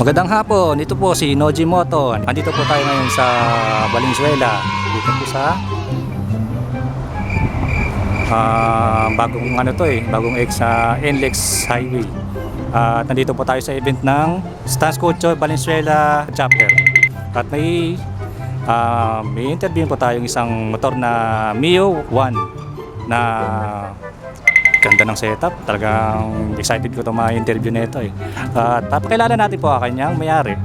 Magandang hapon, ito po si Noji Moton. Andito po tayo ngayon sa Valenzuela. Dito po sa bagong bagong NLEX Highway. At nandito po tayo sa event ng Stanscocho Valenzuela Chapter. At may interview po tayong isang motor na Mio 1 na ganda ng setup. Talagang excited ko ito ma-interview na ito eh. At papakilala natin po ang kanyang mayari.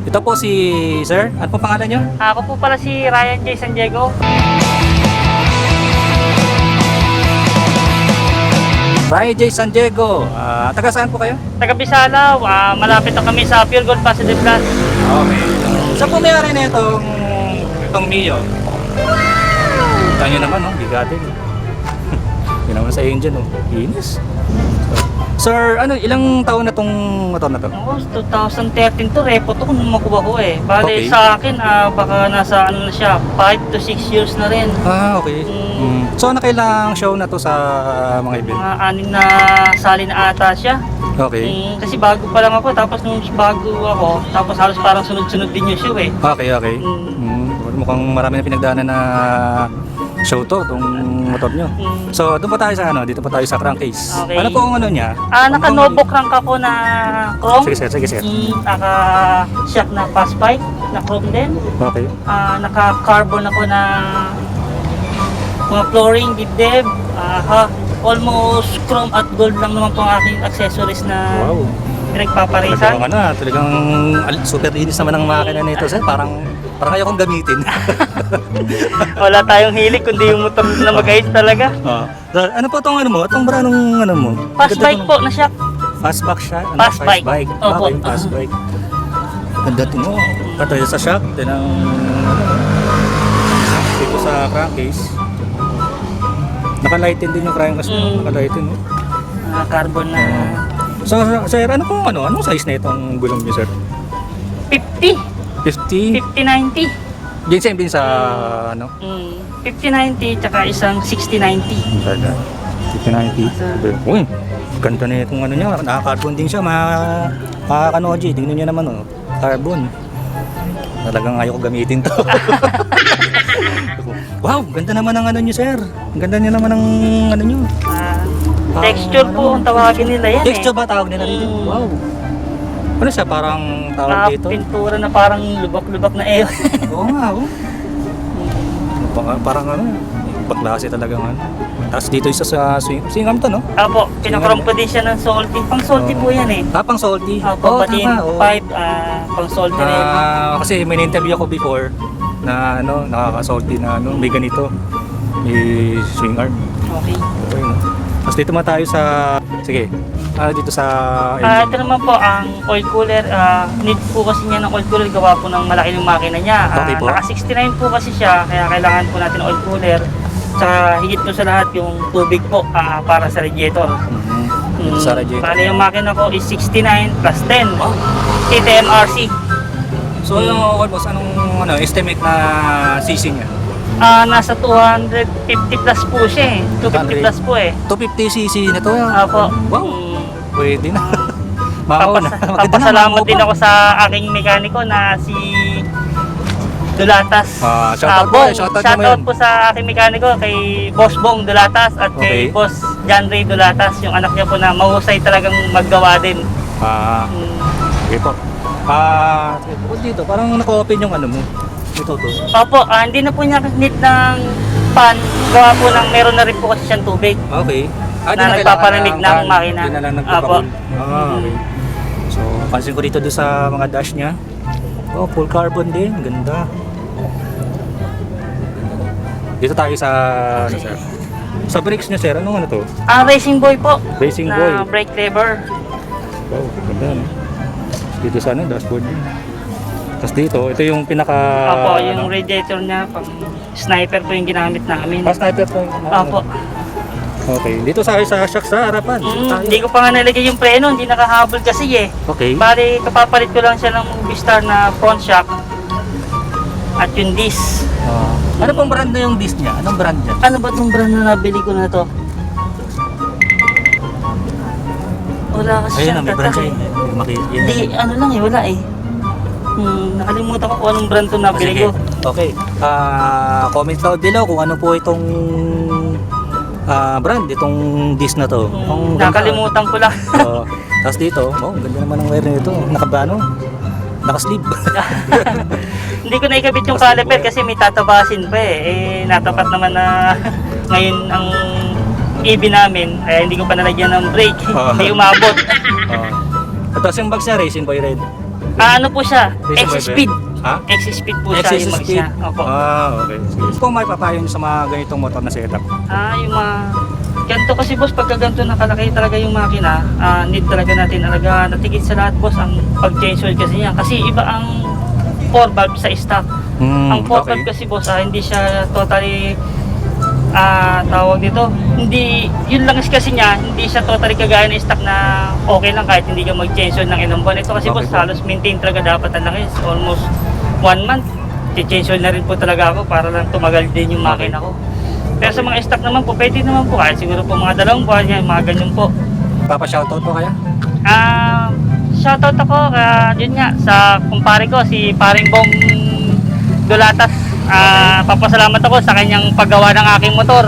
Ito po si Sir. Ano po pangalan niyo? Ako po pala si Ryan J. San Diego. Ryan J. San Diego. Taga saan po kayo? Taga Bisalaw. Malapit na kami sa Pure Gold Pasadena Plus. Okay. Saan po mayari na itong Mio? Kita nyo naman, no? Bigatin. Yun naman sa engine, no? Inis. Sir, ilang taon na tong motor na to? Ako, 2013 to, repo to kung makuha ko eh. Bale Okay. sa akin, baka nasa ano na siya, 5 to 6 years na rin. Okay. So, nakailang show na to sa mga event? Mga 6 na sali na ata siya. Okay. Kasi bago pa lang ako, tapos nung bago ako, tapos halos parang sunod-sunod din yung show eh. Okay. Mukhang marami na pinagdaanan na show to, itong motor nyo. So, doon pa tayo sa dito pa tayo sa crankcase. Okay. Ano po ang niya? Naka-nobo crank ako na chrome. Sige sir. Naka-shock na fast bike na chrome din. Okay. Naka-carbon ako na mga flooring, dibdib. Almost chrome at gold lang naman po ang aking accessories na Wow. pinagpaparisan. Talagang super inis naman ang makina nito sir. Parang ayaw kong gamitin. Wala tayong hilig kundi yung motor na mag-ayos talaga. Ano po itong mo? Itong branong mo? Fast bike po na shock. Fastback siya? Fast bike. Opo. Okay, fast bike. Ganda ito mo. Patayo sa shock. Din ang dito sa crankcase. Nakalighten din yung crankcase mo. Nakalighten mo. Carbon na So sir, anong size na itong gulong niyo sir? 50. 50? 50-90. Din same din sa 50-90 tsaka isang 60-90. 50-90. Uy, ganda na itong niya. Naka-carbon din siya. Makakanoji. Tingnan niyo naman carbon. Talagang ayaw ko gamitin to. Wow, ganda naman ang niyo sir. Ang ganda niyo naman ang niyo. Texture po ang tawagin nila yan. Texture ba tawag nila dito? Wow. Ano siya, parang tawag dito? Pintura na parang lubak-lubak na ewan. Oo nga, parang baklase talaga Tapos dito isa sa swingam to, no? Apo, pinakrom ko din siya ng salty. Pang salty po yan eh. Pang salty? Apo, pati yung pipe, pang salty rin. Kasi may interview ako before na nakaka-salty na may ganito. May swing arm. Okay. Tapos dito man tayo sa, sige, dito sa Ito naman po ang oil cooler. Need po kasi niya ng oil cooler, gawa po ng malaki ng makina niya. Okay po. Naka 69 po kasi siya, kaya kailangan po natin ng oil cooler. Tsaka higit po sa lahat yung tubig po para sa radiator. sa radiator. Bale yung makina ko is 69 plus 10. TTMRC. So almost anong estimate na CC niya? Nasa 250 plus po siya eh. 250 plus po eh. 250cc na to. Apo. Wow. Pwede na. Maganda na. Papasalamat din ako sa aking mekaniko na si Dulatas. Shoutout po sa aking mekaniko kay Boss Bong Dulatas at kay Boss John Ray Dulatas. Yung anak niya po na mahusay talagang maggawa din. Okay po. Dito, parang naka-open yung mo. Ito to. Opo, hindi na po niya need ng pan. Gawa po ng meron na rin po kasi siyang tubig. Okay. Na nagpapalamig ng makina. Hindi na lang Apo. Okay. So, pansin ko dito sa mga dash niya. Full carbon din. Ganda. Dito tayo sa sir? Sa brakes niya sir, ano to? Racing Boy po. Racing na Boy. brake lever. Wow, ganda. Dito sa dashboard niya. Tapos dito, ito yung pinaka... Opo, yung radiator niya, pang sniper po yung ginamit namin. Sniper po. Opo. Okay, dito sa shock sa harapan. Hindi ko pa nga nalagay yung preno, hindi nakahabol kasi eh. Okay. Bali, kapapalit ko lang siya ng Movistar na front shock. At yung disc. Ano pong brand na yung disc niya? Anong brand niya? Ano ba itong brand na nabili ko na to? Wala kasi Ayun siyang may brand tatak siya. eh. Hindi, ano lang eh, wala eh. Nakalimutan ko kung anong brand to nabili ko. Okay. Comment down below kung ano po itong brand, itong disc na to. Nakalimutan ko lang. Tapos dito, ganda naman ang wire nito. Naka-sleeve. Hindi ko naikabit yung caliper kasi may tatabasin pa eh. Natapat naman na ngayon ang EV namin, hindi ko pa nalagyan ng brake. Hindi umabot. Tapos yung bags niya, Racing Boy Red. Ano po siya? Racing Boy X-Speed. Ha? X-Speed po siya yung mag siya. Opo. Okay. Sige. Kung may papayo niyo sa mga ganitong motor na setup. Yung mga ganito kasi boss, pagka ganito nakalaki talaga yung makina, need talaga natin alagaan. Natigit sa lahat boss, ang pag-change oil kasi niya. Kasi iba ang 4 valve sa stock. Ang 4 valve kasi boss, hindi siya totally tawag dito. Hindi, yun lang kasi niya, hindi siya totally kagaya ng stock na okay lang kahit hindi ka mag-change oil ng ilang buwan. Ito kasi boss, halos maintain talaga dapat ang langis. Almost 1 month, change oil na rin po talaga ako para lang tumagal din yung makina ko. Pero sa mga stock naman po, pwede naman po kahit siguro po mga 2 buwan, mga ganyan po. Papa-shoutout po kaya? Shoutout ako, yun nga, sa kumpare ko, si Paring Bong Dulatas. Papasalamat ako sa kanyang paggawa ng aking motor.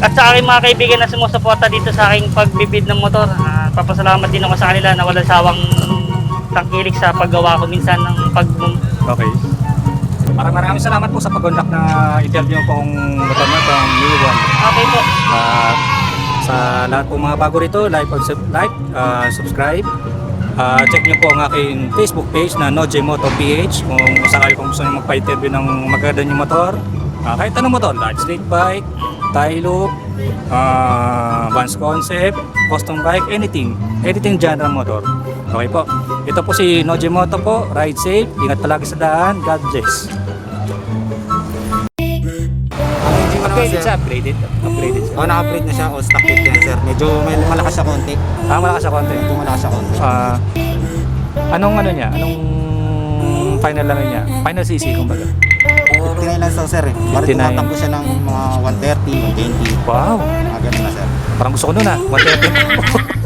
At sa aking mga kaibigan na sumusuporta dito sa aking pagbibid ng motor. Papasalamat din ako sa kanila na walang sawang tangkilik sa paggawa ko minsan ng Okay. Maraming salamat po sa pag-conduct na interview pong motor na itong new one. Okay po. Sa lahat po mga bago rito, like, subscribe. Check nyo po ang aking Facebook page na Noje Moto PH kung sakali kung gusto nyo magpa-interview ng maganda yung motor. Kahit anong motor, like street bike, tie loop, Vans Concept, custom bike, anything genre motor. Okay po. Ito po si Noje Moto po. Ride safe, ingat palagi sa daan. God bless. Upgraded siya, upgraded siya. Naka-upgrade na siya. All stock kit yan, sir. Medyo may malakas siya konti. Malakas sa konti. Medyo malakas siya konti. Anong ano niya? Anong final ano niya? Final CC kumbaga. 59 lang sa sir eh. Bari 59. tumatakbo siya ng mga 130, 120. Wow! Mga ganun na sir. Parang gusto ko nun 130.